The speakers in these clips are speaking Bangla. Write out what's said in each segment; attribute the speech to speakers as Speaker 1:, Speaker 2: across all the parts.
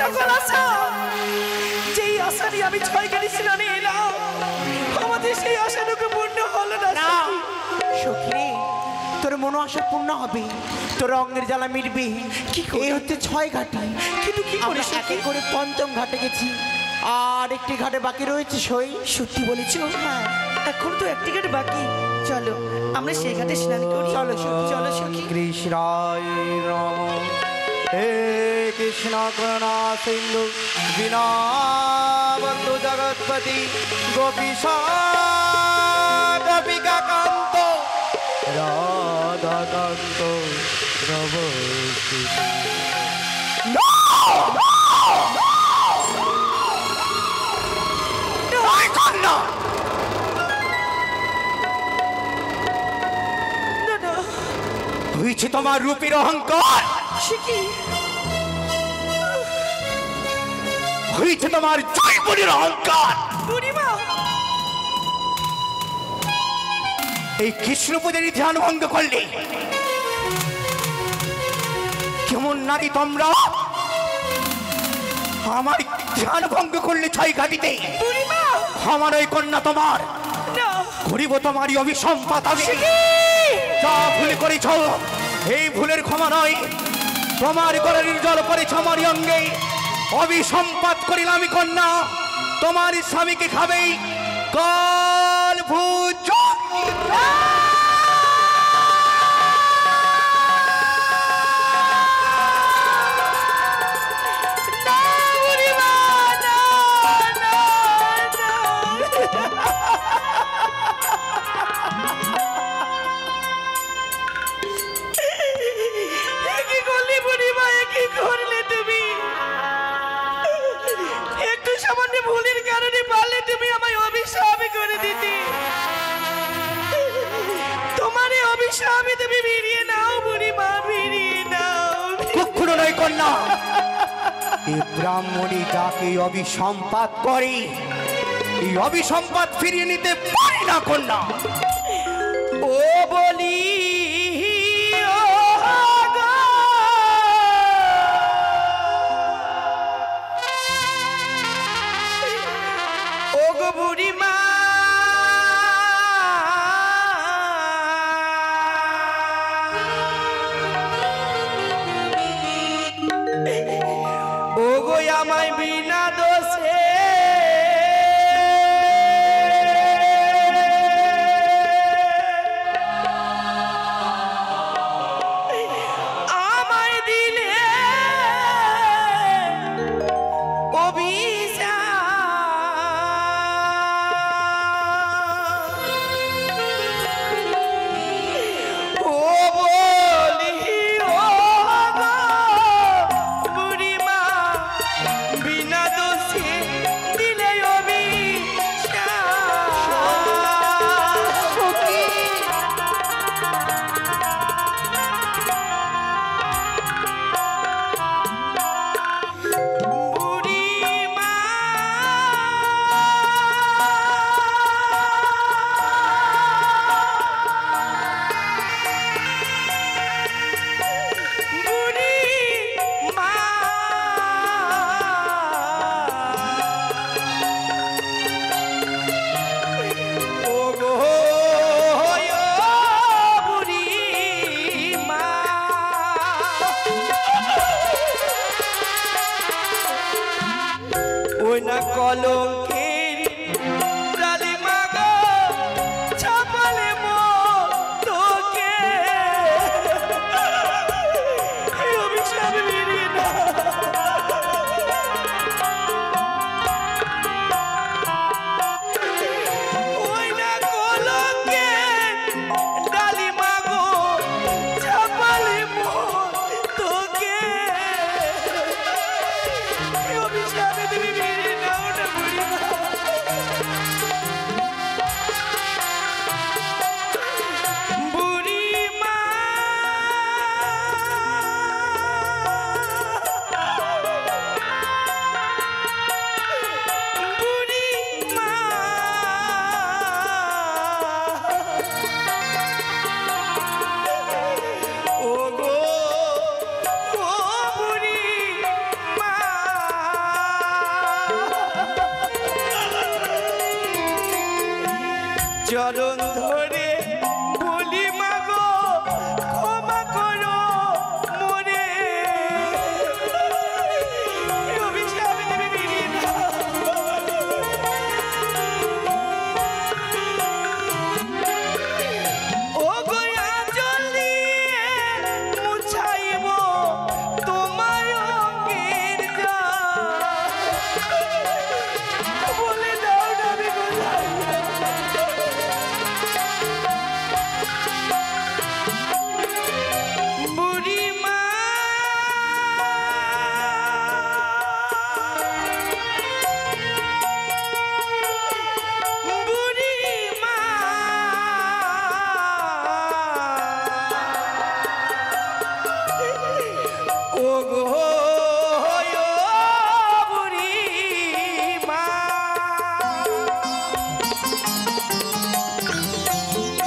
Speaker 1: সকল আশা যেই আশা নিয়ে আমি ছয়গাড়ি স্নানে এলাম আমাদের সেই আশাটুকু পূর্ণ হলো না।
Speaker 2: সখী তোর মনো আশা পূর্ণ হবে, তোর রঙের জ্বালা মিটবে।
Speaker 1: কি
Speaker 2: এই হচ্ছে 6 ঘাটে,
Speaker 1: কিন্তু কি করে
Speaker 2: একে করে 5ম ঘাটে গেছি, আর একটি ঘাটে বাকি রয়েছে। সই
Speaker 1: সত্যি বলেছো? হ্যাঁ, এখন তো একটি ঘাট বাকি। চলো আমরা সেই ঘাটে স্নান করি।
Speaker 2: চলো সখী,
Speaker 1: চলো সখী।
Speaker 2: কৃষ্ণায় নমঃ। হে কৃষ্ণ করুণা সিন্ধু দীনবন্ধু জগৎপতি গোপীশা গোপিকা কান্ত রাধাকান্ত নমস্তে। হয়েছে তোমার রূপের অহংকার, হয়েছে তোমার জৈবনের অহংকার। এই কৃষ্ণ পূজার ধ্যান ভঙ্গ করলে কেমন নারী তোমরা? আমার ধ্যান ভঙ্গ করলে 6 ঘাটিতে আমার ওই কন্যা তোমার গরিব তোমারই অভিসম্পাত হবে। যা ভুল করেছ এই ভুলের ক্ষমা নয়, তোমার গলার জল পড়েছ আমার অঙ্গে, অভিসম্পাত করিল আমি কন্যা তোমার স্বামীকে খাবে কাল ভূজ।
Speaker 1: ভুলের কারণে পারলে তুমি আমায় অভিশাপ করে দিতে। তোমার এই অভিশাপ তুমি ফিরিয়ে নাও বুড়িমা, ফিরিয়ে নাও।
Speaker 2: কখনো নয় কন্যা, এই ব্রাহ্মণী যাকে অভিসম্পাত করে এই অভিসম্পাত ফিরিয়ে নিতে পারি না কন্যা।
Speaker 1: ও বলি বুড়িমা, ও গো আমায় বিনা দোষে আমায় দিলে কলঙ্কের জালি মাগো ছাপালে তোকে অভিশাপ মেরে না। ওই না কলঙ্কের জালি মাগো ছাপালে তোকে অভিশাপ তুমি মেরে নাও না বুড়িমা। চরণ ধরে বলি মাগো ক্ষমা করো মরে অভিশাপ দেবে বেরিয়ে না ও গয়া জলদি মুছাইব তোমার অঙ্গের যা বলে দাও না আমি কোথায় বুড়িমা বুড়িমা ও গো বুড়িমা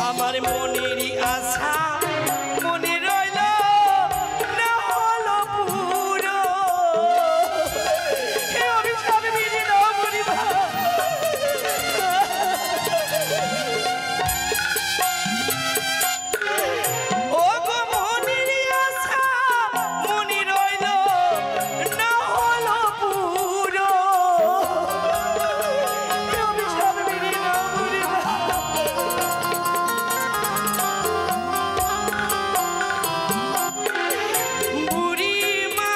Speaker 1: আমার মনেরই আশা মনে রইল না হলো পুরো হে অভিশাপ মেনে নাও বুড়িমা ও গো মনেরই আশা মনে রইল না হলো পুরো হে অভিশাপ মেনে নাও বুড়িমা বুড়িমা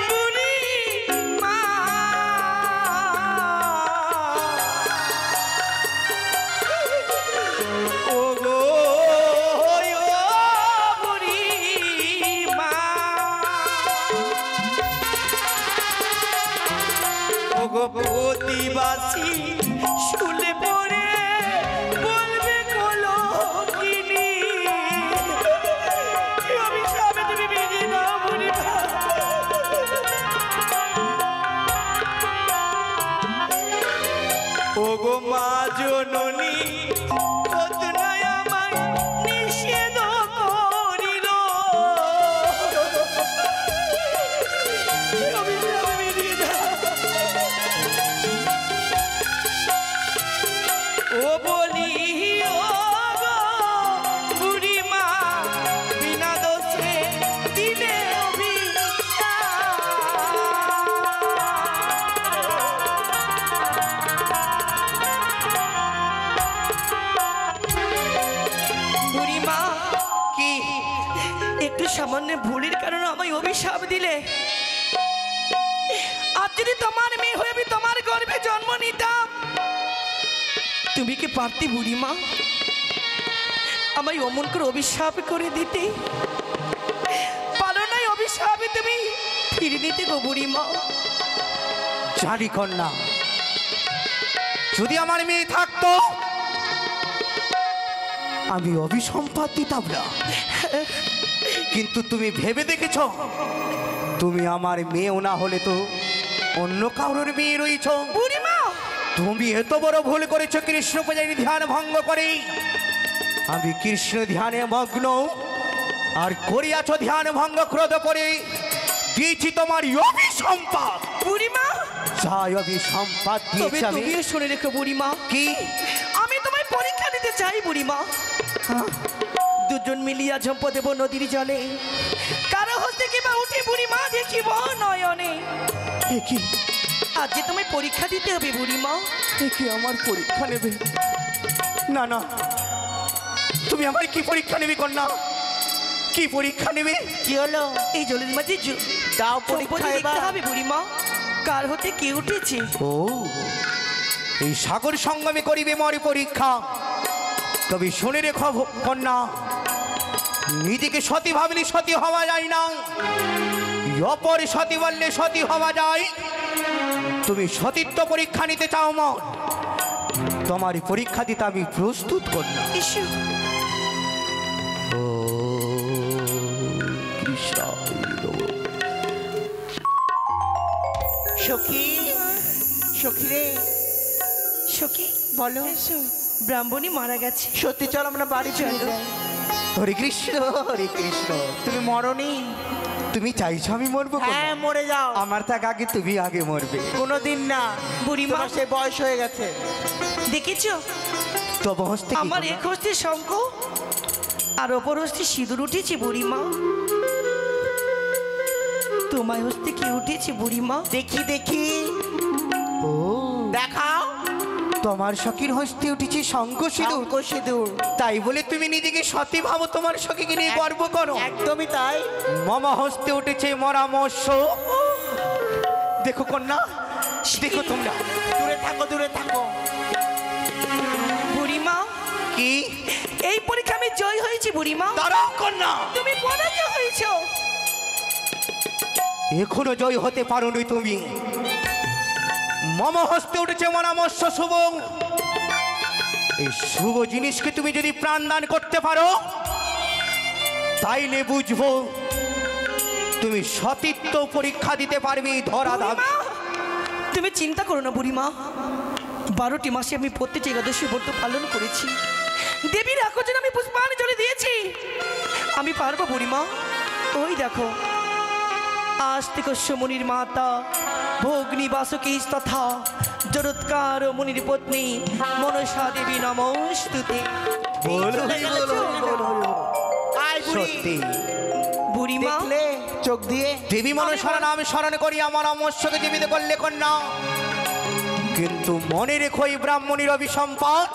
Speaker 1: বুড়িমা ও গো বুড়িমা ও গো প্রতিবাসী শুলে পড়ে বলবে কলো কিনি অভিশাপ তুমি বেরিয়ে নাও বুড়িমা ও গো মা জননী কতনায় আমায় নিষেধ করিল অভিশাপ বেরিয়ে নাও ও বলি ও গো বুড়িমা বিনা দোষে দিলে বুড়িমা কি একটু সামান্য ভুলের কারণে আমায় অভিশাপ দিলে আজ যদি তোমার মেয়ে হয়ে আমি তোমার গর্ভে জন্ম নিতাম তুমি কি পারতে বুড়িমা আমায় অমন করে অভিশাপ করে দিতে পারো নাই অভিশাপ তুমি ফিরে দিতে গো বুড়িমা
Speaker 2: জানি কন্যা, যদি আমার মেয়ে থাকতো আমি অভিসম্পাদ দিতাম না, কিন্তু তুমি ভেবে দেখেছ তুমি আমার মেয়েও না হলে তো অন্য কারোর মেয়ে রয়েছ।
Speaker 1: বুড়িমা
Speaker 2: তুমি এত বড় ভুল করেছো কৃষ্ণ পূজারী ধ্যান ভঙ্গ করে। আমি কৃষ্ণ ধ্যানে মগ্ন আর করিয়াছ ধ্যান ভঙ্গ ক্রোধ করে দিয়েছি তোমার অভিসম্পাদ।
Speaker 1: বুড়িমা
Speaker 2: যাই অভিসম্পাদ দিয়েছি আমি।
Speaker 1: তুমিও শুনে রেখো বুড়িমা,
Speaker 2: কি
Speaker 1: আমি তোমায় পরীক্ষা দিতে চাই বুড়িমা। দুজন মিলিয়া ঝম্প দেব নদীর জলে, কারো হস্তে কিবা উঠে বুড়িমা দেখিব নয়নে।
Speaker 2: কি
Speaker 1: আজ যে তোমায় পরীক্ষা দিতে হবে বুড়িমা।
Speaker 2: কি আমার পরীক্ষা নেবে? না না, তুমি আমার কি পরীক্ষা নেবে কন্যা? কি পরীক্ষা নেবে?
Speaker 1: কি হলো? এই জলের মাঝে দাও পরীক্ষা দেখতে হবে বুড়িমা, কার হতে কে উঠেছে।
Speaker 2: ও, এই সাগর সঙ্গমে করিবে মর পরীক্ষা। তবে শুনে রেখো কন্যা, নিজেকে সতী ভাবলে সতী হওয়া যায় না, অপর সতী বললে সতী হওয়া যায়। তুমি সতীত্ব পরীক্ষা নিতে চাও মর, তোমার পরীক্ষা দিতে আমি প্রস্তুত কন্যা। ও কৃষ্ণ।
Speaker 1: সখী, সখী রে, সখী বলো, ব্রাহ্মণী মারা গেছে।
Speaker 3: সত্যি চল আমরা বাড়ি চলে যাই।
Speaker 2: হরে কৃষ্ণ, হরে কৃষ্ণ।
Speaker 3: তুমি মরনি?
Speaker 2: তুমি চাইছো আমি মরবো?
Speaker 3: হ্যাঁ মরে যাও।
Speaker 2: আমার থাক আগে, তুমি আগে মরবে।
Speaker 3: কোনোদিন না,
Speaker 1: বুড়িমা
Speaker 3: তোমার সে বয়স হয়ে গেছে।
Speaker 1: দেখেছো
Speaker 2: তবে হস্তে কি
Speaker 1: আমার
Speaker 2: করলা?
Speaker 1: এক হস্তে শঙ্খ আর অপর হস্তে সিঁদুর উঠেছে বুড়িমা। তোমার হস্তে কি উঠেছে বুড়িমা?
Speaker 3: দেখি দেখি,
Speaker 2: ও
Speaker 3: দেখাও।
Speaker 2: তোমার সখীর হস্তে উঠেছে শঙ্খ সিঁদুর।
Speaker 3: শঙ্খ সিঁদুর।
Speaker 2: তাই বলে তুমি নিজেকে সতী ভাবো, তোমার সখীকে নিয়ে গর্ব করো?
Speaker 3: একদমই তাই।
Speaker 2: মামা হস্তে উঠেছে মরামর্শ। দেখো কন্যা, দেখো তোমরা।
Speaker 3: দূরে থাকো, দূরে থাকো।
Speaker 1: বুড়িমা
Speaker 2: কি
Speaker 1: এই পরীক্ষা আমি জয় হয়েছি বুড়িমা।
Speaker 2: দাঁড়াও কন্যা,
Speaker 1: তুমি পরাজয় হয়েছো।
Speaker 2: এখনো জয় হতে পারোনি তুমি। মামা হস্তে উঠেছে মরামর্শ শুভ। এই শুভ জিনিসকে তুমি যদি প্রাণ দান করতে পারো, তাইলে বুঝবো তুমি সতীত্ব পরীক্ষা দিতে পারবে। ধরা দাবি।
Speaker 1: বুড়িমা, তুমি চিন্তা করো না বুড়িমা। 12টি মাসে আমি প্রত্যেকটি একাদশী ব্রত পালন করেছি। দেবীর আকর্ষণ আমি পুষ্পাঞ্জলি দিয়েছি। আমি পারবো বুড়িমা। ওই দেখো, আস্তিকস্য মুনির মাতা ভগ্নী বাসুকী তথা জরৎকার মুনির পত্নী মনসা দেবী নমস্তুতে।
Speaker 3: আয় বুড়ি।
Speaker 2: সত্যি
Speaker 1: বুড়িমা
Speaker 3: দেখলে চোখ দিয়ে?
Speaker 2: দেবী মনসার নাম স্মরণ করি আমার অমস্যকে জীবিত করলে কন্যা। কিন্তু মনে রেখো এই ব্রাহ্মণীর অভিসম্পাদ।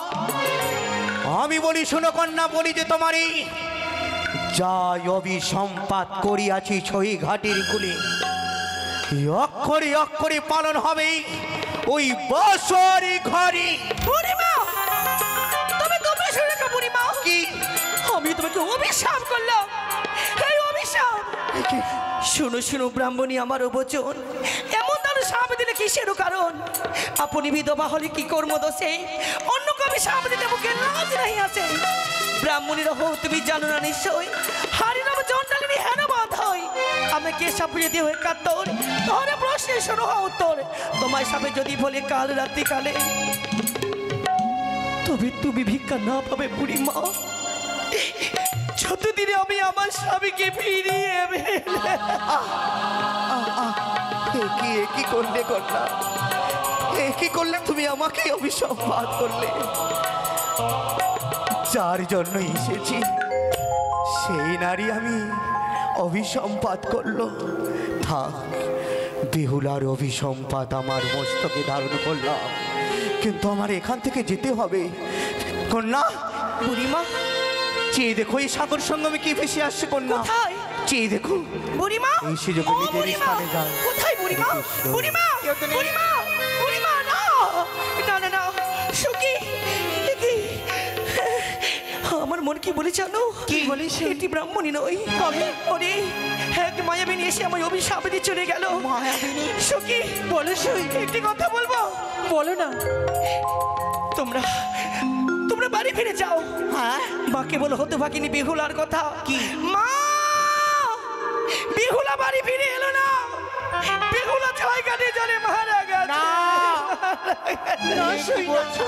Speaker 2: আমি বলি শোনো কন্যা, বলি যে তোমারই যাই অভিসম্পাদ করিয়াছি ছই ঘাটির কুলে, অক্ষরে অক্ষরে পালন হবে ওই বছরই ঘরে।
Speaker 1: বুড়িমা তুমি তোমরা শুনে রাখো বুড়িমা।
Speaker 2: কি
Speaker 1: আমি তোমাকে অভিশাপ করলাম। এই অভিশাপ শুনো শুনো ব্রাহ্মণী, আমার বচন এমন তাহলে সাপ দিলে কিসেরও কারণ? আপনি বিধবা হলে কি কর্ম দোষে অন্য কবি সাপ দিতে মুখে লাজ নাই আছে। ব্রাহ্মণীর হো তুমি জানো না নিশ্চয়, হারি নাম চন্ডালিনী হেন বাধ হয়। আমি কে সাপিয়ে দিয়ে হয়ে কাতর ধরে প্রশ্নে শোনো উত্তর। তোমার সাপে যদি বলে কাল রাত্রি কালে, তবে তুমি ভিক্ষা না পাবে বুড়িমা। যতদিনে আমি আমার স্বামীকে ফিরিয়ে
Speaker 2: কি করলে কন্যা, কি করলে তুমি আমাকে অভিসম্পাদ করলে? যার জন্য এসেছি সেই নারী আমি অভিসম্পাদ করলো। থাক, বেহুলার অভিসম্পাদ আমার মস্তকে ধারণ করলাম, কিন্তু আমার এখান থেকে যেতে হবে। কন্যা
Speaker 1: বুড়িমা
Speaker 2: চেয়ে দেখো এই সাগর সঙ্গমে কি ভেসে আসছে কন্যা।
Speaker 1: কোথায়?
Speaker 2: চেয়ে দেখো।
Speaker 1: বুড়িমা
Speaker 2: এই সুযোগে
Speaker 1: ও
Speaker 2: নিজের
Speaker 1: বুড়িমা,
Speaker 2: স্থানে যাও।
Speaker 1: কোথায় বুড়িমা?
Speaker 2: কৃষ্ণ।
Speaker 1: বুড়িমা বুড়িমা বুড়িমা না না না না সুখী কি আমার মন কি বলে জানো?
Speaker 3: কি বলিস?
Speaker 1: এটি ব্রাহ্মণী নয়। ওরে এক মায়াবিনী এসে আমার অভিশাপ দিয়ে চলে গেল।
Speaker 3: মায়াবিনী?
Speaker 1: সুখী বলে সুই একটি কথা বলবো?
Speaker 3: বলো না।
Speaker 1: তোমরা তোমরা বাড়ি ফিরে যাও।
Speaker 3: হ্যাঁ,
Speaker 1: মাকে বলো হতো ভাগিনী বেহুলার কথা।
Speaker 3: কি?
Speaker 1: মা বেহুলা বাড়ি ফিরে এলো না। বেহুলা ছয় কাটে জলে মারা গেছে।
Speaker 3: না। না, কি বলছো?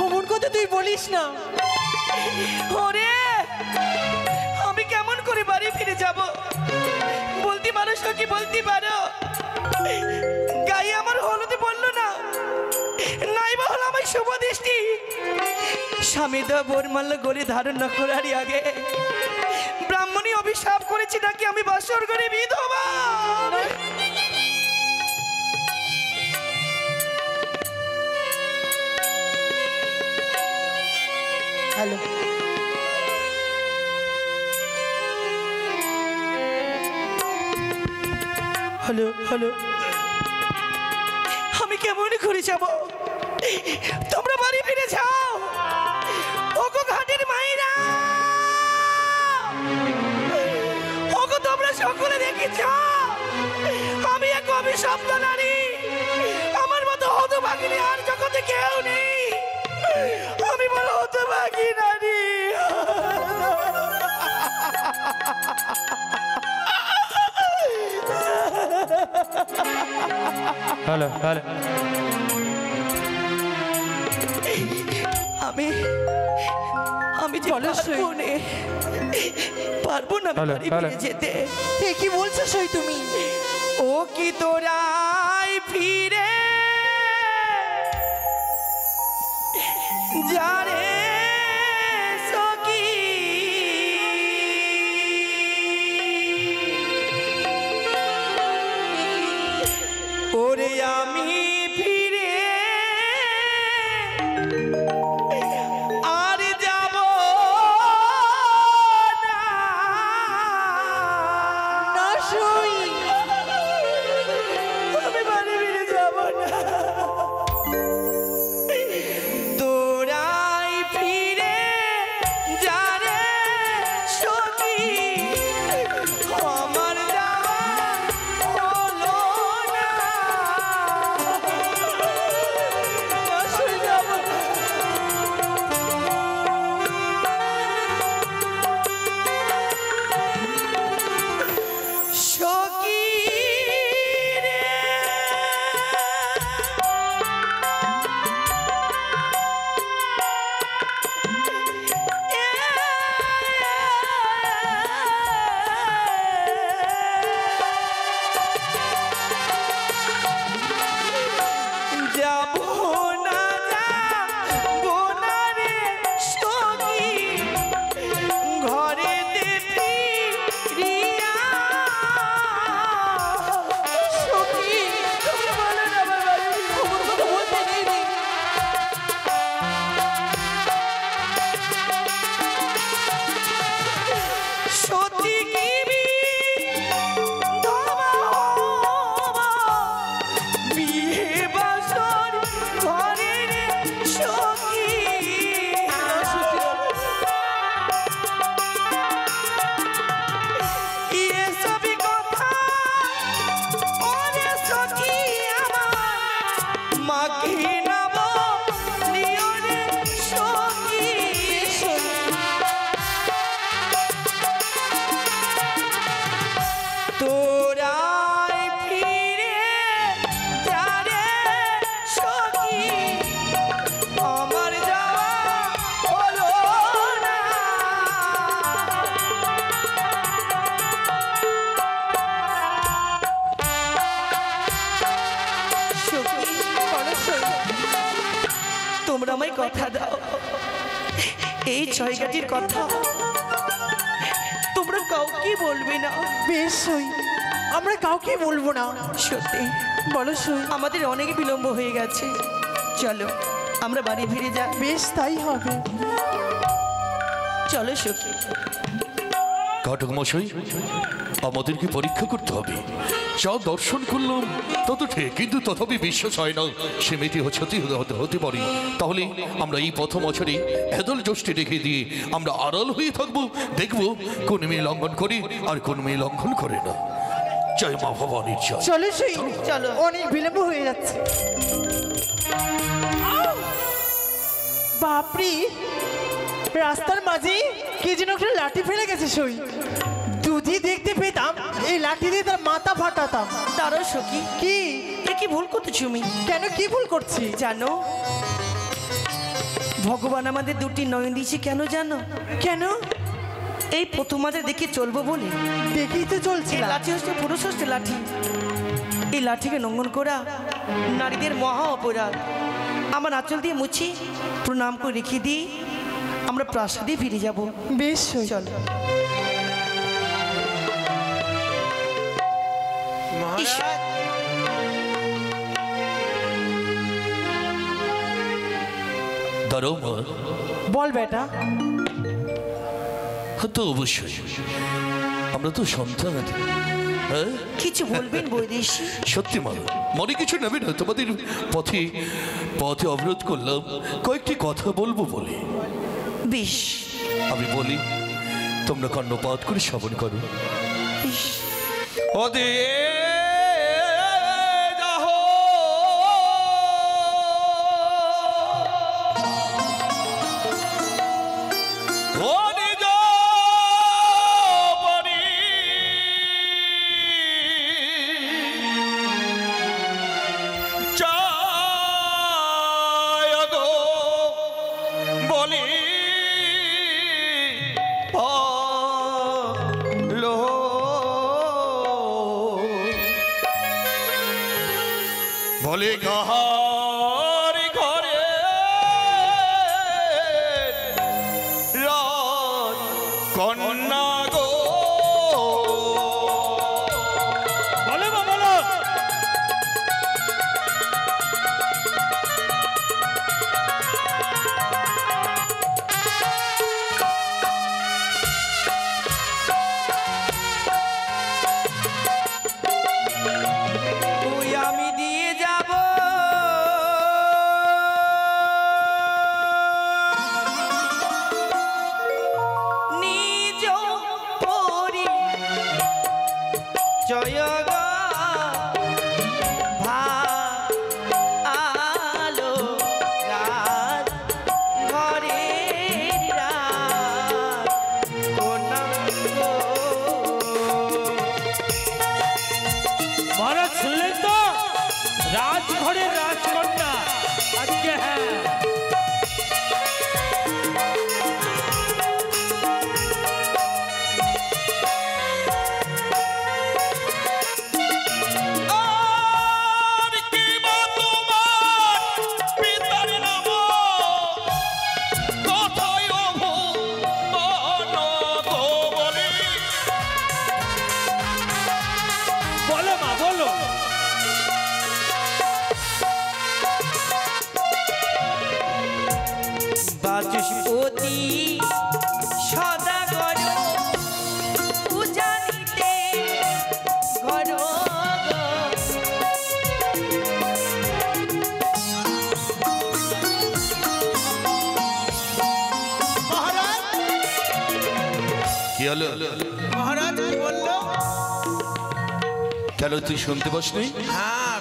Speaker 3: অমন কথা তুই বলিস না।
Speaker 1: ওরে আমি কেমন করে বাড়ি ফিরে যাব? বলতে পারো সখী, বলতে পারো? গায়ে আমার হলুদ বললো না, নাই বা হলো আমার শুভ দৃষ্টি। স্বামী দা বোর মাল্য গড়ে ধারণ না করারই আগে ব্রাহ্মণী অভিশাপ করেছি নাকি আমি বাসর ঘরে বিধবা।
Speaker 3: হ্যালো,
Speaker 1: হ্যালো হ্যালো, আমি কেমন করে যাব? তোমরা বাড়ি ফিরে যাও। ওগো ঘাটের মাইরা, ওগো তোমরা সকলে দেখেছ আমি এক অভিশপ্ত নারী। আমার মতো হতভাগিনী আর জগতে কেউ নেই। আমি বড় হতভাগী নারী।
Speaker 4: হ্যালো হ্যালো,
Speaker 1: আমি আমি যে
Speaker 3: বলো, সই।
Speaker 1: পারবো না
Speaker 2: হ্যালো,
Speaker 1: বাড়ি
Speaker 2: হ্যালো।
Speaker 1: ফিরে যেতে।
Speaker 3: এ কি বলছো সই তুমি?
Speaker 1: ও কি তোরাই ফিরে যারে সখী, ওরে আমি ফিরে আর যাব না।
Speaker 3: না সই,
Speaker 1: আমি বাড়ি ফিরে যাব না। তোরাই ফিরে যারে সখী, আমার যাওয়া হলো না। সই যাব না। সখী রে, যাবো না, যাবো না রে সখী, ঘরেতে ফিরিয়া।
Speaker 3: সখী,
Speaker 1: তোমরা বলো না আমার বাড়ি ফিরে
Speaker 3: অমন কথা বলতে নেই রে।
Speaker 1: সত্যি কি বিয়ে বাসর ঘরের সখী, এসবই কথা ওরে সখী আমার মাকে নাব নিয়রে সখী। তোরাই ফিরে যারে সখী, আমার যাওয়া হলো না। সখী,
Speaker 3: বলো সই।
Speaker 1: তোমরা আমায় কথা দাও, এই ছয়গাটির কথা তোমরা কাউকে বলবে না।
Speaker 3: বেশ সই, আমরা কাউকে বলবো না।
Speaker 1: সত্যি
Speaker 3: বলো সই।
Speaker 1: আমাদের অনেক বিলম্ব হয়ে গেছে, চলো আমরা বাড়ি ফিরে যাই।
Speaker 3: বেশ তাই হবে।
Speaker 1: চলো সখী।
Speaker 4: ঘটক মশাই, আমাদেরকে পরীক্ষা করতে হবে। যা দর্শন করলাম তা তো ঠিক, কিন্তু তথাপি বিশ্বাস হয় না সে মেয়েটি হতে পারে। তাহলে আমরা এই প্রথম বছরে হেদল জোষ্ঠী রেখে দিয়ে আমরা আড়াল হয়ে থাকবো, দেখবো কোন মেয়ে লঙ্ঘন করে আর কোন মেয়ে লঙ্ঘন করে না। জয় মা ভবানীর জয়।
Speaker 3: চলো সই,
Speaker 1: চলো।
Speaker 3: অনেক বিলম্ব হয়ে যাচ্ছে। বাপরি, রাস্তার মাঝে কে যেন একটা লাঠি ফেলে গেছে সই। যদি দেখতে পেতাম এই লাঠি দিয়ে তার মাথা ফাটাতাম।
Speaker 1: তারও সখী,
Speaker 3: কি
Speaker 1: এ কি ভুল করতেছি তুমি?
Speaker 3: কেন কি ভুল করছি?
Speaker 1: জানো ভগবান আমাদের দুটি নয়ন দিয়েছে কেন জানো?
Speaker 3: কেন?
Speaker 1: এই প্রথম মাঝে দেখে চলবো বলে।
Speaker 3: দেখেই তো
Speaker 1: এই
Speaker 3: চলছিল।
Speaker 1: লাঠি হচ্ছে পুরুষ হচ্ছে লাঠি, এই লাঠিকে লঙ্ঘন করা নারীদের মহা অপরাধ। আমার আঁচল দিয়ে মুছি প্রণাম করে রেখে দিই, আমরা প্রাসাদে ফিরে যাব।
Speaker 3: বেশ সই।
Speaker 1: চলো। ইস,
Speaker 4: দাঁড়াও মা।
Speaker 3: বল বেটা।
Speaker 4: হ্যাঁ, তো অবশ্যই আমরা তো সন্তান। হ্যাঁ
Speaker 1: কিছু বলবেন বৈদেশী?
Speaker 4: সত্যি মা, মনে কিছু নেবে না। তোমাদের পথে পথে অবরোধ করলাম কয়েকটি কথা বলবো বলে।
Speaker 1: বেশ
Speaker 4: আমি বলি, তোমরা কর্ণপাত করে শ্রবণ করো।
Speaker 1: বেশ।
Speaker 4: ওদে
Speaker 5: বলে কাহার ঘরে রাত কন্যা গো
Speaker 3: বলো মা বলো।
Speaker 1: ওই আমি দিয়ে যাব নিজ পরি জয় গো ভালো রাত ঘরের রাত কন্যা গো।
Speaker 3: মহারাজ শুনলেন তো, রাজঘরের রাজকন্যা আজকে। হ্যাঁ,
Speaker 5: আর কি বা তোমার পিতার নাম কোথায় ভুবন গো বলে
Speaker 3: বলো মা বলো।
Speaker 1: বাচস্পতি সদাগর পূজানিতে ঘর
Speaker 4: কি হলো?
Speaker 6: মহারাজ কি বললো?
Speaker 4: কেন তুই শুনতে পাসনি?
Speaker 6: হ্যাঁ,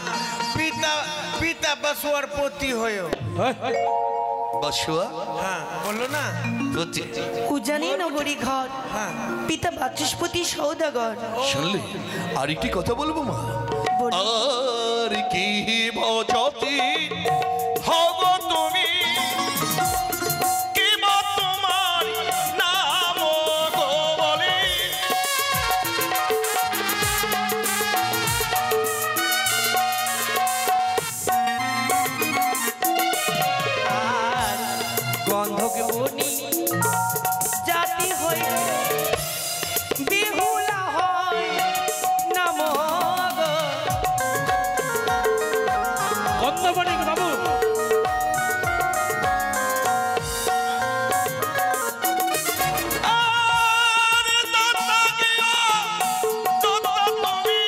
Speaker 6: পিতা পিতা বসুয়ার পতি হয়েও।
Speaker 4: বাসুয়া
Speaker 6: হ্যাঁ, বললো না?
Speaker 4: প্রতি
Speaker 1: উজানি নগরী ঘর
Speaker 6: হ্যাঁ,
Speaker 1: পিতা বাচস্পতি সৌদাগর।
Speaker 4: শুনলে? আর একটি কথা বলবো মা।
Speaker 1: বলুন।
Speaker 5: আর কি ভজতি হব তুমি কি বা তোমার নাম গো বলে
Speaker 1: আর গন্ধক বনি জাতি হই বিহুলা হয় নাম গো।
Speaker 3: গন্ধবণিক বাবু,
Speaker 5: আর দাতা গিয়া দাতা তুমি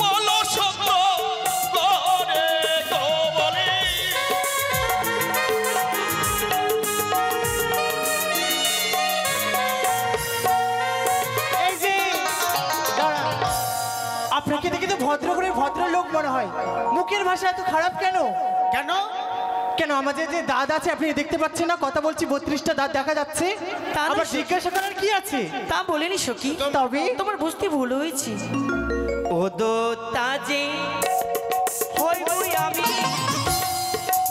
Speaker 5: বলো সত্য করে গো বলে
Speaker 3: এই যে দাঁড়ান। আপনাকে দেখে তো ভদ্র করে ভদ্র লোক মনে হয়, মুখের ভাষা এত খারাপ কেন?
Speaker 6: কেন?
Speaker 3: কেন আমাদের যে দাঁত আছে আপনি দেখতে পাচ্ছেন না? কথা বলছি, 32টা দাঁত দেখা যাচ্ছে।
Speaker 1: তা না
Speaker 3: আবার
Speaker 1: সে-
Speaker 3: জিজ্ঞাসা করার কি আছে?
Speaker 1: তা বলেনি সখী,
Speaker 3: তবে
Speaker 1: তোমার বুঝতে ভুল হয়েছে। ও দো তাজে হইবই আমি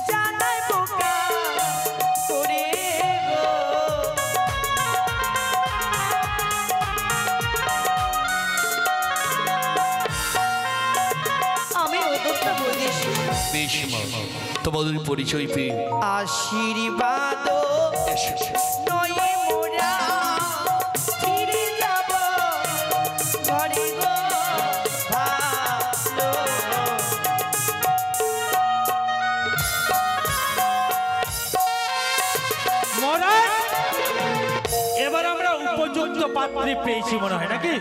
Speaker 1: জানাই বোকা করে গো। আমি ওদরটা বলেছি
Speaker 4: বেশ মা, তোমাদের পরিচয় পেয়ে
Speaker 1: আশীর্বাদ
Speaker 4: এসেছে।
Speaker 1: নয়ে মোরা ফিরে যাব ঘরে গো ভালো।
Speaker 3: মহারাজ, এবার আমরা উপযুক্ত পাত্রী পেয়েছি মনে হয় নাকি?